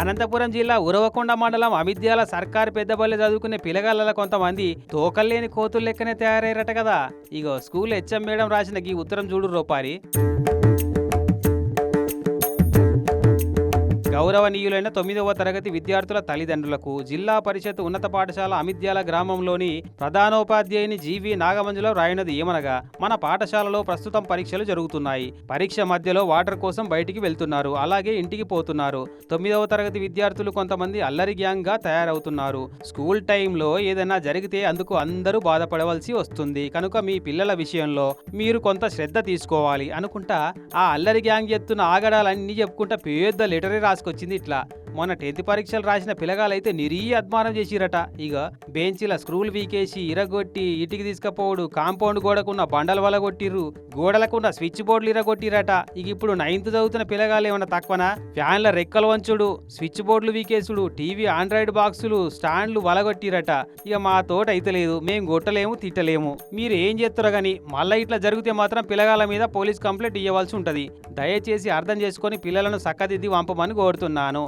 అనంతపురం జిల్లా ఉరవకొండ మండలం అమిద్యాల సర్కారు పెద్దబల్లె చదువుకునే పిల్లగాళ్ళ కొంతమంది తోకల్లేని కోతులు లెక్కనే తయారయ్యారట కదా. ఇగో స్కూల్ హెచ్ఎం మేడం రాసిన ఈ ఉత్తరం చూడు రూపారి. గౌరవనీయులైన 9వ తరగతి విద్యార్థుల తల్లిదండ్రులకు జిల్లా పరిషత్ ఉన్నత పాఠశాల అమిద్యాల గ్రామంలోని ప్రధానోపాధ్యాయుని జీవి నాగమంజులో రాయినది ఏమనగా, మన పాఠశాలలో ప్రస్తుతం పరీక్షలు జరుగుతున్నాయి. పరీక్ష మధ్యలో వాటర్ కోసం బయటికి వెళ్తున్నారు, అలాగే ఇంటికి పోతున్నారు. 9వ తరగతి విద్యార్థులు కొంతమంది అల్లరి గ్యాంగ్ గా తయారవుతున్నారు. స్కూల్ టైంలో ఏదైనా జరిగితే అందుకు అందరూ బాధపడవలసి వస్తుంది. కనుక మీ పిల్లల విషయంలో మీరు కొంత శ్రద్ధ తీసుకోవాలి అనుకుంటా ఆ అల్లరి గ్యాంగ్ ఎత్తున ఆగడాలన్నీ చెప్పుకుంటా పెద్ద లెటరే రాసుకొచ్చింది. ఇట్లా మొన్న 10th పరీక్షలు రాసిన పిల్లగాలైతే నిరీ అద్మానం చేసిరట. ఇక బెంచీల స్క్రూలు వీకేసి ఇరగొట్టి ఇటికి తీసుకపోవడు, కాంపౌండ్ గోడకున్న బండల వల కొట్టిర్రు, గోడలకున్న స్విచ్ బోర్డులు ఇరగొట్టిరట. ఇక ఇప్పుడు 9th చదువుతున్న పిల్లగాలు ఏమన్నా తక్కువనా? ఫ్యాన్ల రెక్కలు వంచుడు, స్విచ్ బోర్డులు వీకేసుడు, టీవీ ఆండ్రాయిడ్ బాక్సులు స్టాండ్లు వలగొట్టిరట. ఇక మా తోట అయితే లేదు, మేము కొట్టలేము తిట్టలేము. మీరు ఏం చేస్తారో గానీ మళ్ళీ ఇట్లా జరిగితే మాత్రం పిల్లగాల మీద పోలీస్ కంప్లైంట్ ఇవ్వాల్సి ఉంటది. దయచేసి అర్థం చేసుకొని పిల్లలను సక్కదిద్ది పంపమని కోరుతున్నాను.